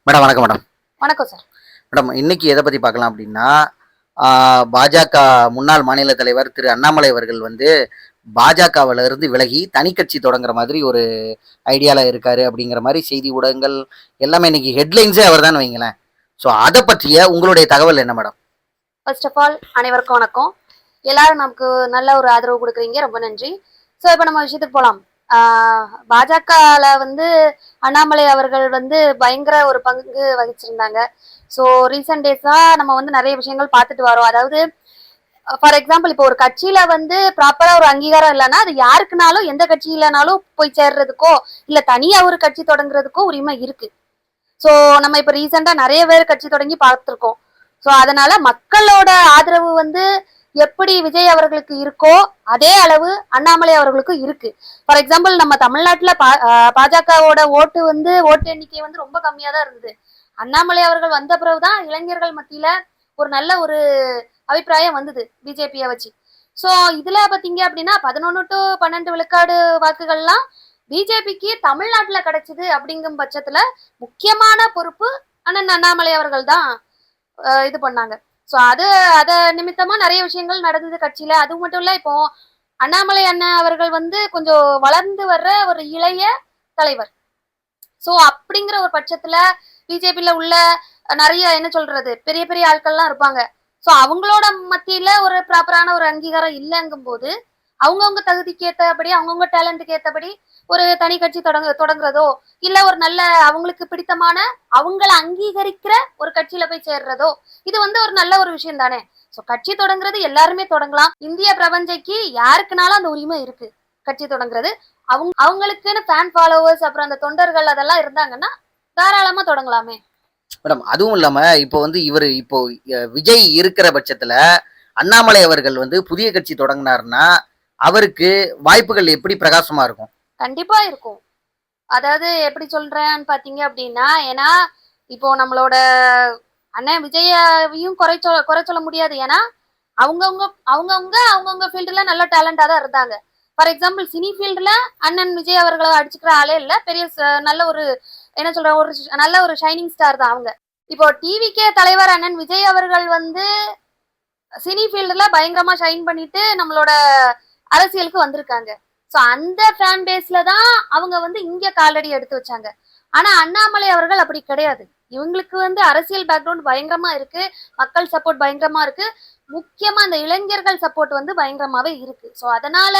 Madam வணக்கம் madam. வணக்கம் sir. Madam இன்னைக்கு எதை பத்தி பார்க்கலாம் அப்படின்னா, பாஜக முன்னாள் மாநில தலைவர் திரு அண்ணாமலை அவர்கள் வந்து பாஜகவில இருந்து விலகி தனி கட்சி தொடங்குற மாதிரி ஒரு ஐடியால இருக்காரு அப்படிங்கிற மாதிரி செய்தி ஊடகங்கள் எல்லாமே இன்னைக்கு ஹெட்லைன்ஸே அவர் தான் வைங்களேன். ஸோ அதை பற்றிய உங்களுடைய தகவல் என்ன மேடம்? ஃபர்ஸ்ட் ஆஃப் ஆல் அனைவருக்கும் வணக்கம். எல்லாரும் நமக்கு நல்ல ஒரு ஆதரவு கொடுக்குறீங்க, ரொம்ப நன்றி. ஸோ இப்போ நம்ம விஷயத்துக்கு போகலாம். பாஜகல வந்து அண்ணாமலை அவர்கள் வந்து பயங்கர ஒரு பங்கு வகிச்சிருந்தாங்க. ஸோ ரீசெண்ட் டேஸா நம்ம வந்து நிறைய விஷயங்கள் பார்த்துட்டு வரோம். அதாவது ஃபார் எக்ஸாம்பிள் இப்போ ஒரு கட்சியில வந்து ப்ராப்பரா ஒரு அங்கீகாரம் இல்லைன்னா அது யாருக்குனாலும் எந்த கட்சியிலனாலும் போய் சேர்றதுக்கோ இல்ல தனியா ஒரு கட்சி தொடங்குறதுக்கோ உரிமை இருக்கு. ஸோ நம்ம இப்போ ரீசெண்டா நிறைய பேர் கட்சி தொடங்கி பார்த்துருக்கோம். ஸோ அதனால மக்களோட ஆதரவு வந்து எப்படி விஜய் அவர்களுக்கு இருக்கோ அதே அளவு அண்ணாமலை அவர்களுக்கும் இருக்கு. ஃபார் எக்ஸாம்பிள் நம்ம தமிழ்நாட்டுல பாஜகவோட ஓட்டு எண்ணிக்கை வந்து ரொம்ப கம்மியா தான் இருந்தது. அண்ணாமலை அவர்கள் வந்த பிறகுதான் இளைஞர்கள் மத்தியில ஒரு நல்ல ஒரு அபிப்பிராயம் வந்தது பிஜேபியை வச்சு. ஸோ இதுல பாத்தீங்க அப்படின்னா 11 to 12 விழுக்காடு வாக்குகள்லாம் பிஜேபிக்கு தமிழ்நாட்டுல கிடைச்சது. அப்படிங்கும் பட்சத்துல முக்கியமான பொறுப்பு அண்ணன் அண்ணாமலை அவர்கள் தான் இது பண்ணாங்க. ஸோ அத நிமித்தமா நிறைய விஷயங்கள் நடந்தது கட்சியில. அது மட்டும் இல்ல, இப்போ அண்ணாமலை அண்ணன் அவர்கள் வந்து கொஞ்சம் வளர்ந்து வர்ற ஒரு இளைய தலைவர். ஸோ அப்படிங்கிற ஒரு பட்சத்துல பிஜேபியில உள்ள நிறைய என்ன சொல்றது பெரிய பெரிய ஆட்கள்லாம் இருப்பாங்க. ஸோ அவங்களோட மத்தியில ஒரு ப்ராப்பரான ஒரு அங்கீகாரம் இல்லைங்கும் போது அவங்கவுங்க தகுதிக்கு ஏற்றபடி அவங்கவுங்க டேலண்ட்டுக்கு ஏற்றபடி ஒரு தனி கட்சி தொடங்குறதோ இல்ல ஒரு நல்ல அவங்களுக்கு பிடித்தமான அவங்கள அங்கீகரிக்கிற ஒரு கட்சியில போய் சேர்றதோ இது வந்து ஒரு நல்ல ஒரு விஷயம் தானே. ஸோ கட்சி தொடங்குறது எல்லாருமே தொடங்கலாம். இந்திய பிரபஞ்சைக்கு யாருக்குனாலும் அந்த உரிமை இருக்கு கட்சி தொடங்குறது. அவங்களுக்குன்னு ஃபேன் ஃபாலோவர்ஸ் அப்புறம் அந்த தொண்டர்கள் அதெல்லாம் இருந்தாங்கன்னா தாராளமா தொடங்கலாமே மேடம் அதுவும் இல்லாம இப்போ வந்து இவர் இப்போ விஜய் இருக்கிற பட்சத்துல அண்ணாமலை அவர்கள் வந்து புதிய கட்சி தொடங்கினார்னா அவருக்கு வாய்ப்புகள் எப்படி பிரகாசமா இருக்கும்? கண்டிப்பா இருக்கும். அதாவது எப்படி சொல்றேன்னு பாத்தீங்க அப்படின்னா, ஏன்னா இப்போ நம்மளோட அண்ணன் விஜயவையும் குறை சொல்ல முடியாது. ஏன்னா அவங்கவுங்க ஃபீல்டுல நல்ல டேலண்டா தான் இருந்தாங்க. ஃபார் எக்ஸாம்பிள் சினி ஃபீல்டுல அண்ணன் விஜய் அவர்களை அடிச்சுக்கிற ஆளே இல்ல. பெரிய நல்ல ஒரு என்ன சொல்ற ஒரு நல்ல ஒரு ஷைனிங் ஸ்டார் தான் அவங்க. இப்போ டிவிக்கே தலைவர் அண்ணன் விஜய் அவர்கள் வந்து சினி ஃபீல்டுல பயங்கரமா ஷைன் பண்ணிட்டு நம்மளோட அரசியலுக்கு வந்திருக்காங்க. ஸோ அந்த ஃபேன் பேஸ்ல தான் அவங்க வந்து இங்க காலடி எடுத்து வச்சாங்க. ஆனா அண்ணாமலை அவர்கள் அப்படி கிடையாது. இவங்களுக்கு வந்து அரசியல் பேக்ரவுண்ட் பயங்கரமா இருக்கு, மக்கள் சப்போர்ட் பயங்கரமா இருக்கு, முக்கியமா அந்த இளைஞர்கள் சப்போர்ட் வந்து பயங்கரமாவே இருக்கு. ஸோ அதனால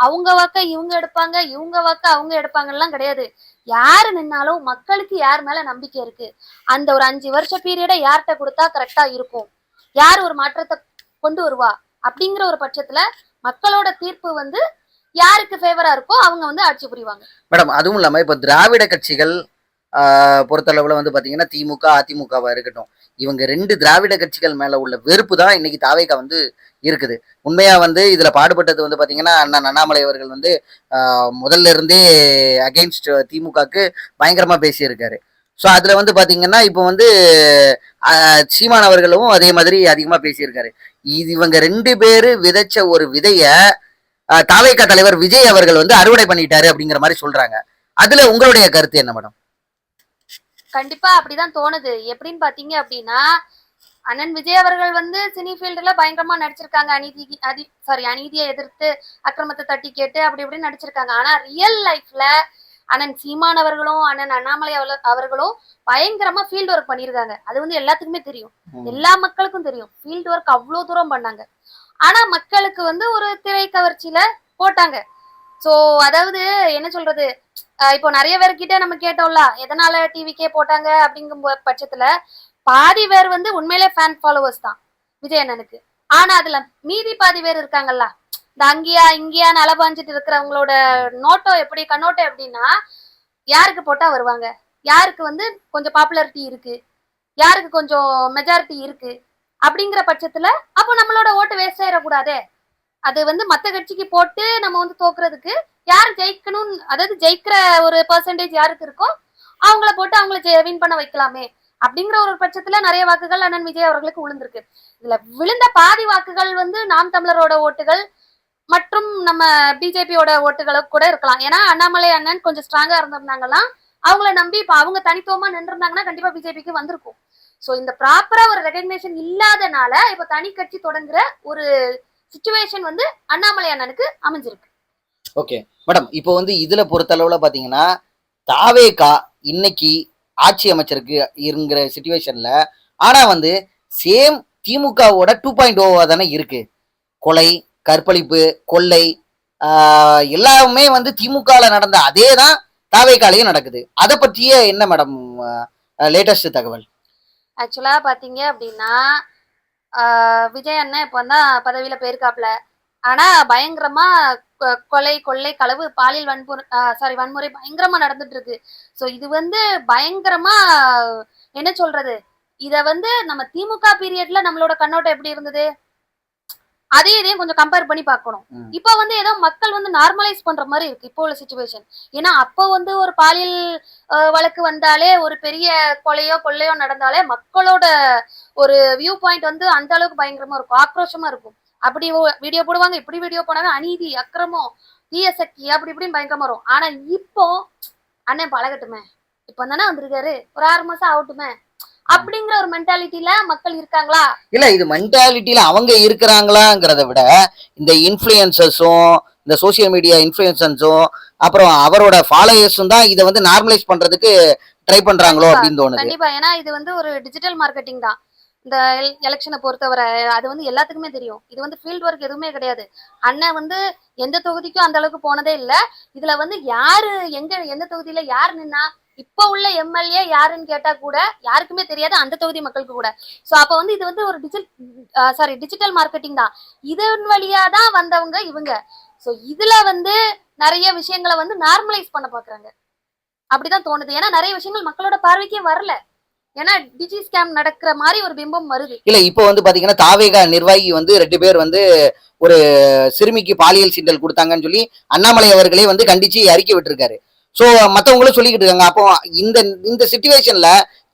அவங்க வாக்க இவங்க எடுப்பாங்க, இவங்க வாக்க அவங்க எடுப்பாங்கலாம் கிடையாது. யாரு நின்னாலும் மக்களுக்கு யார் மேல நம்பிக்கை இருக்கு, அந்த ஒரு 5 வருஷ பீரியடை யார்கிட்ட கொடுத்தா கரெக்டா இருக்கும், யார் ஒரு மாற்றத்தை கொண்டு வருவா அப்படிங்கிற ஒரு பட்சத்துல மக்களோட தீர்ப்பு வந்து யாருக்கு ஃபேவரா இருக்கோ அவங்க வந்து ஆட்சி புரிவாங்க. மேடம் அதுவும் இல்லாம இப்ப திராவிட கட்சிகள் பொறுத்தளவுல வந்து பாத்தீங்கன்னா திமுக அதிமுகவா இருக்கட்டும், இவங்க 2 திராவிட கட்சிகள் மேல உள்ள வெறுப்பு தான் இன்னைக்கு தாவேகா வந்து இருக்குது. உண்மையா வந்து இதுல பாடுபட்டது வந்து பாத்தீங்கன்னா அண்ணன் அண்ணாமலை அவர்கள் வந்து முதல்ல இருந்தே அகெயின்ஸ்ட் திமுகக்கு பயங்கரமா பேசியிருக்காரு. ஸோ அதுல வந்து பாத்தீங்கன்னா இப்போ வந்து சீமான் அவர்களும் அதே மாதிரி அதிகமா பேசியிருக்காரு. இவங்க 2 பேரு விதைச்ச ஒரு விதைய தாவேகா தலைவர் விஜய் அவர்கள் வந்து அறுவடை பண்ணிட்டாரு அப்படிங்கிற மாதிரி சொல்றாங்க. அதுல உங்களுடைய கருத்து என்ன மேடம்? கண்டிப்பா அப்படிதான் தோணுது. எப்படின்னு பாத்தீங்க அப்படின்னா, அண்ணன் விஜய் அவர்கள் வந்து சினி ஃபீல்டுல பயங்கரமா நடிச்சிருக்காங்க. அநீதியை எதிர்த்து அக்கிரமத்தை தட்டி கேட்டு அப்படி இப்படின்னு நடிச்சிருக்காங்க. ஆனா ரியல் லைஃப்ல அண்ணன் சீமான் அவர்களும் அண்ணன் அண்ணாமலை அவர்களும் பயங்கரமா ஃபீல்டு ஒர்க் பண்ணியிருக்காங்க. அது வந்து எல்லாத்துக்குமே தெரியும், எல்லா மக்களுக்கும் தெரியும். ஃபீல்டு ஒர்க் அவ்வளவு தூரம் பண்ணாங்க. ஆனா மக்களுக்கு வந்து ஒரு திரை கவர்ச்சியில போட்டாங்க. சோ அதாவது என்ன சொல்றது, இப்போ நிறைய பேர்கிட்ட நம்ம கேட்டோம்ல எதனால டிவிக்கே போட்டாங்க அப்படிங்கும் பட்சத்துல பாதி பேர் வந்து உண்மையிலே ஃபேன் ஃபாலோவர்ஸ் தான் விஜய் அண்ணனுக்கு. ஆனா அதுல மீதி பாதி பேர் இருக்காங்கல்ல, இந்த அங்கேயா இங்கேயா நலபாஞ்சிட்டு இருக்கிறவங்களோட நோட்டம் எப்படி கண்ணோட்டம் எப்படின்னா, யாருக்கு போட்டா வருவாங்க, யாருக்கு வந்து கொஞ்சம் பாப்புலாரிட்டி இருக்கு, யாருக்கு கொஞ்சம் மெஜாரிட்டி இருக்கு அப்படிங்கிற பட்சத்துல அப்போ நம்மளோட ஓட்டு வேஸ்ட் ஆயிடக்கூடாதே. அது வந்து மத்த கட்சிக்கு போட்டு நம்ம வந்து தோக்குறதுக்கு யார் ஜெயிக்கணும், அதாவது ஜெயிக்கிற ஒரு பெர்சன்டேஜ் யாருக்கு இருக்கோ அவங்கள போட்டு அவங்கள வின் பண்ண வைக்கலாமே அப்படிங்கிற ஒரு பட்சத்துல நிறைய வாக்குகள் அண்ணன் விஜய் அவர்களுக்கு விழுந்திருக்கு. இதுல விழுந்த பாதி வாக்குகள் வந்து நாம் தமிழரோட ஓட்டுகள் மற்றும் நம்ம பிஜேபியோட ஓட்டுகளுக்கு கூட இருக்கலாம். ஏன்னா அண்ணாமலை அண்ணன் கொஞ்சம் ஸ்ட்ராங்கா இருந்திருந்தாங்கன்னா அவங்கள நம்பி இப்ப அவங்க தனித்துவமா நின்றுருந்தாங்கன்னா கண்டிப்பா பிஜேபிக்கு வந்திருக்கும். சோ இந்த ப்ராப்பரா ஒரு ரெகக்னேஷன் இல்லாதனால இப்ப தனி கட்சி தொடங்குற ஒரு சிச்சுவேஷன் வந்து அண்ணாமலை அண்ணனுக்கு அமைஞ்சிருக்கு. ஓகே மேடம், இப்போ வந்து இதுல பொறுத்தளவுல பாத்தீங்கன்னா தாவேகா இன்னைக்கு ஆட்சி அமைச்சருக்கு இருக்கிற சுச்சுவேஷன்ல, ஆனா வந்து சேம் திமுகவோட 2.0 தானே இருக்கு. கொலை, கற்பழிப்பு, கொள்ளை எல்லாமே வந்து திமுகல நடந்த அதே தான் தாவேகாலையும் நடக்குது. அதை பற்றிய என்ன மேடம் லேட்டஸ்ட் தகவல்? ஆக்சுவலா பாத்தீங்க அப்படின்னா விஜய் அண்ணன் இப்ப தான் பதவியில போயிருக்காப்ல. ஆனா பயங்கரமா கொலை, கொள்ளை, களவு, பாலியல் வன்முறை பயங்கரமா நடந்துட்டு இருக்கு. சோ இது வந்து பயங்கரமா என்ன சொல்றது, இத வந்து நம்ம திமுக பீரியட்ல நம்மளோட கண்ணோட்டம் எப்படி இருந்தது, இதையும் கொஞ்சம் கம்பேர் பண்ணி பார்க்கணும். இப்ப வந்து ஏதோ மக்கள் வந்து நார்மலைஸ் பண்ற மாதிரி இருக்கு இப்போ உள்ள சிச்சுவேஷன். ஏன்னா அப்போ வந்து ஒரு பாலியல் வழக்கு வந்தாலே, ஒரு பெரிய கொலையோ கொள்ளையோ நடந்தாலே மக்களோட ஒரு வியூ பாயிண்ட் வந்து அந்த அளவுக்கு பயங்கரமா இருக்கும், ஆக்ரோஷமா இருக்கும். அப்படி வீடியோ போடுவாங்க, இப்படி வீடியோ போனாங்க, அநீதி, அக்கிரமம், தீய சக்தி, அப்படி இப்படின்னு பயங்கரமா வரும். ஆனா இப்போ அண்ணன் பழகட்டுமே, இப்ப தானே வந்திருக்காரு, ஒரு 6 மாசம் ஆகட்டுமே அப்படிங்கிற ஒரு மென்டாலிட்டியில மக்கள் இருக்காங்களா? இல்ல, இது மென்டாலிட்டியில அவங்க இருக்கிறாங்களாங்கிறத விட இந்த இன்ஃபுளுசர்ஸும், இந்த சோசியல் மீடியா இன்ஃபுளுசர்ஸும், அப்புறம் அவரோட ஃபாலோயர்ஸும் தான் இதை வந்து நார்மலைஸ் பண்றதுக்கு ட்ரை பண்றாங்களோ அப்படின்னு தோணுது. கண்டிப்பா. ஏன்னா இது வந்து ஒரு டிஜிட்டல் மார்க்கெட்டிங் தான் இந்த எலெக்ஷனை பொறுத்தவரை. அது வந்து எல்லாத்துக்குமே தெரியும். இது வந்து ஃபீல்ட் ஒர்க் எதுவுமே கிடையாது. அண்ணன் வந்து எந்த தொகுதிக்கும் அந்த அளவுக்கு போனதே இல்லை. இதுல வந்து யாரு எந்த தொகுதியில யார் நின்னா, இப்ப உள்ள எம்எல்ஏ யாருன்னு கேட்டா கூட யாருக்குமே தெரியாது, அந்த தொகுதி மக்களுக்கு கூட. சோ அப்ப வந்து இது வந்து ஒரு டிஜிட்டல் மார்க்கெட்டிங் தான். இதன் வழியா தான் வந்தவங்க இவங்க. சோ இதுல வந்து நிறைய விஷயங்களை வந்து நார்மலைஸ் பண்ண பாக்குறாங்க, அப்படிதான் தோணுது. ஏன்னா நிறைய விஷயங்கள் மக்களோட பார்வைக்கே வரல. ஏன்னா டிஜி ஸ்கேம் நடக்கிற மாதிரி ஒரு பிம்பம் வருது. இல்ல, இப்போ வந்து பாத்தீங்கன்னா தாவேகா நிர்வாகி வந்து 2 பேர் வந்து ஒரு சிறுமிக்கு பாலியல் சீண்டல் கொடுத்தாங்கன்னு சொல்லி அண்ணாமலை அவர்களே வந்து கண்டிச்சு அறிக்கை விட்டுருக்காரு. சோ மத்தவங்களும் சொல்லிக்கிட்டு இருக்காங்க. அப்போ இந்த இந்த சிச்சுவேஷன்ல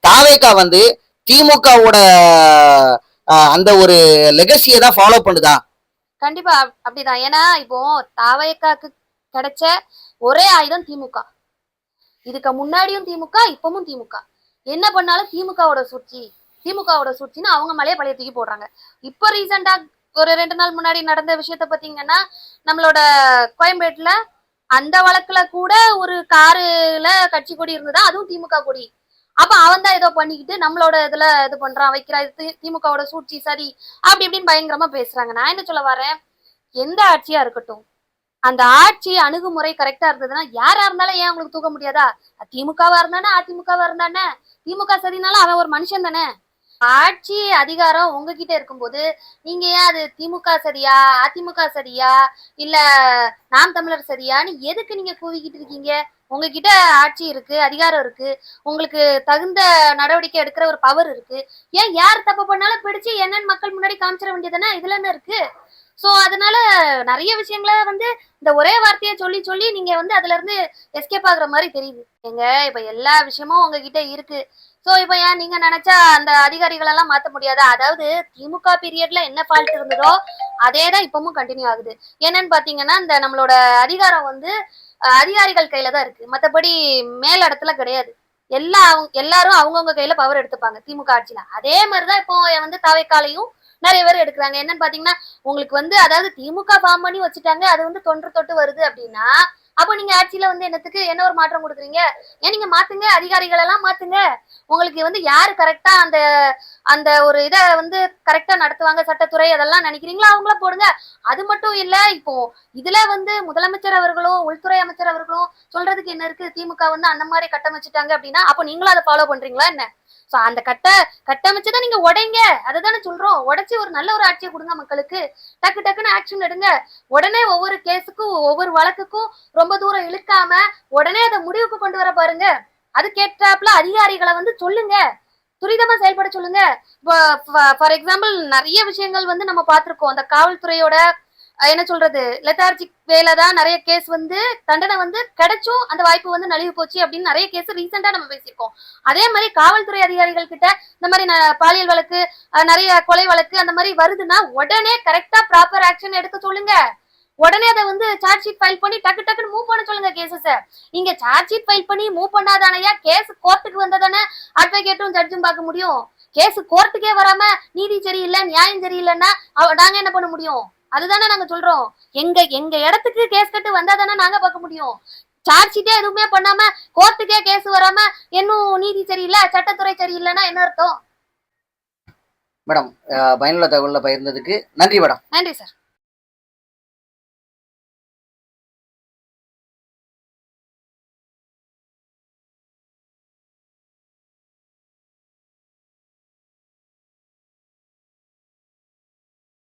தாவேகா வந்து திமுகவோட அந்த ஒரு லெகசியை தான் ஃபாலோ பண்ணுதா? கண்டிப்பா அப்படிதான். ஏன்னா இப்போ தாவேகாக்கு கிடைச்ச ஒரே ஆயுதம் திமுக. இதுக்கு முன்னாடியும் திமுக, இப்பவும் திமுக. என்ன பண்ணாலும் திமுகவோட சூழ்ச்சின்னு அவங்க மேலேயே பழைய தூக்கி போடுறாங்க. இப்போ ரீசெண்டா ஒரு 2 நாள் முன்னாடி நடந்த விஷயத்த பாத்தீங்கன்னா, நம்மளோட கோயம்பேட்டுல அந்த வழக்குல கூட ஒரு காருல கட்சி கொடி இருந்ததா, அதுவும் திமுக கொடி. அப்ப அவன் தான் ஏதோ பண்ணிக்கிட்டு நம்மளோட இதுல இது பண்றான், வைக்கிறான், திமுகவோட சூழ்ச்சி சரி அப்படி இப்படின்னு பயங்கரமா பேசுறாங்க. நான் என்ன சொல்ல வரேன், எந்த ஆட்சியா இருக்கட்டும், அந்த ஆட்சி அணுகுமுறை கரெக்டா இருந்ததுன்னா யாரா இருந்தாலும் ஏன் உங்களுக்கு தூக்க முடியாதா? திமுகவா இருந்தானே, அதிமுகவா இருந்தானே, திமுக சரினாலும் அவன் ஒரு மனுஷன் தானே. ஆட்சி அதிகாரம் உங்ககிட்ட இருக்கும்போது நீங்க ஏன் அது திமுக சரியா, அதிமுக சரியா, இல்ல நாம் தமிழர் சரியான்னு எதுக்கு நீங்க கூவிக்கிட்டு இருக்கீங்க? உங்ககிட்ட ஆட்சி இருக்கு, அதிகாரம் இருக்கு, உங்களுக்கு தகுந்த நடவடிக்கை எடுக்கிற ஒரு பவர் இருக்கு. ஏன் யார் தப்பு பண்ணாலும் பிடிச்சு என்னன்னு மக்கள் முன்னாடி காமிச்சிட வேண்டியதானே, இதுல என்ன இருக்கு? சோ அதனால நிறைய விஷயங்களை வந்து இந்த ஒரே வார்த்தையை சொல்லி சொல்லி நீங்க வந்து அதுல இருந்து எஸ்கேப் ஆகுற மாதிரி தெரியுது. இப்ப எல்லா விஷயமும் உங்ககிட்ட இருக்கு. சோ இப்ப ஏன் நீங்க நினைச்சா அந்த அதிகாரிகள் எல்லாம் மாத்த முடியாதா? அதாவது திமுக பீரியட்ல என்ன ஃபால்ட் இருந்ததோ அதேதான் இப்பவும் கண்டினியூ ஆகுது. என்னன்னு பாத்தீங்கன்னா, இந்த நம்மளோட அதிகாரம் வந்து அதிகாரிகள் கையில தான் இருக்கு, மத்தபடி மேல் இடத்துல கிடையாது. எல்லாரும் அவங்கவுங்க கையில பவர் எடுத்துப்பாங்க திமுக ஆட்சியில. அதே மாதிரிதான் இப்போ வந்து தாவேக்காலையும் நிறைய பேர் எடுக்கிறாங்க. என்னன்னு பாத்தீங்கன்னா, உங்களுக்கு வந்து அதாவது திமுக ஃபார்ம் பண்ணி வச்சுட்டாங்க, அது வந்து தொன்று வருது அப்படின்னா, அப்போ நீங்க ஆட்சியில வந்து என்ன ஒரு மாற்றம் கொடுக்குறீங்க? ஏன் நீங்க மாத்துங்க, அதிகாரிகள் எல்லாம் மாத்துங்க. உங்களுக்கு வந்து யாரு கரெக்டா அந்த அந்த ஒரு இதை வந்து கரெக்டா நடத்துவாங்க, சட்டத்துறை அதெல்லாம் நினைக்கிறீங்களா, அவங்கள போடுங்க. அது மட்டும் இல்ல, இப்போ இதுல வந்து முதலமைச்சர் அவர்களும் உள்துறை அமைச்சர் அவர்களும் சொல்றதுக்கு என்ன இருக்கு, திமுக வந்து அந்த மாதிரி கட்டமைச்சிட்டாங்க அப்படின்னா அப்போ நீங்களும் அதை ஃபாலோ பண்றீங்களா என்ன? சோ அந்த கட்டமைச்சதான் நீங்க உடைங்க, அதுதானே சொல்றோம். உடைச்சு ஒரு நல்ல ஒரு ஆட்சியை கொடுங்க மக்களுக்கு, டக்குன்னு ஆக்ஷன் எடுங்க. உடனே ஒவ்வொரு கேஸுக்கும் ஒவ்வொரு வழக்குக்கும் ரொம்ப தூரம் இழுக்காம உடனே அதை முடிவுக்கு கொண்டு வர பாருங்க. அது கேட்டாப்ல அதிகாரிகளை வந்து சொல்லுங்க, துரிதமா செயல்பட சொல்லுங்க. இப்போ ஃபார் எக்ஸாம்பிள் நிறைய விஷயங்கள் வந்து நம்ம பார்த்திருக்கோம். அந்த காவல்துறையோட என்ன சொல்றது, லெத்தார்ஜிக் வேலை தான் நிறைய கேஸ் வந்து தண்டனை வந்து கிடைச்சும் அந்த வாய்ப்பு வந்து நழுவி போச்சு அப்படின்னு நிறைய கேஸ் ரீசெண்டா நம்ம பேசியிருக்கோம். அதே மாதிரி காவல்துறை அதிகாரிகள் கிட்ட இந்த மாதிரி பாலியல் வழக்கு, நிறைய கொலை வழக்கு அந்த மாதிரி வருதுன்னா உடனே கரெக்டா ப்ராப்பர் ஆக்ஷன் எடுக்க சொல்லுங்க. உடனே அதை வந்து சார்ஜ் ஷீட் ஃபைல் பண்ணி டக்கு டக்குன்னு மூவ் பண்ண சொல்லுங்க கேசஸ. நீங்க சார்ஜ் ஷீட் ஃபைல் பண்ணி மூவ் பண்ணாதானயா கேஸ் கோர்ட்டுக்கு வந்ததானே அட்வொகேட்டும் ஜட்ஜும் பார்க்க முடியும். கேஸ் கோர்ட்டுக்கே வராம நீதி சரியில்லை நியாயம் சரியில்லைன்னா நாங்க என்ன பண்ண முடியும்? அதுதானே நாங்க சொல்றோம். எங்க இடத்துக்கு கேஸ் கட்டு வந்தா தானே நாங்க பார்க்க முடியும். சார்ஜ் ஷீட்டே எதுவுமே பண்ணாம கோர்ட்டுக்கே கேஸ் வராம இன்னும் நீதி சரியில்லை சட்டத்துறை சரியில்லைன்னா என்ன அர்த்தம்? மேடம் பயனுள்ள தகவல்ல பகிர்ந்ததுக்கு நன்றி மேடம். நன்றி சார்.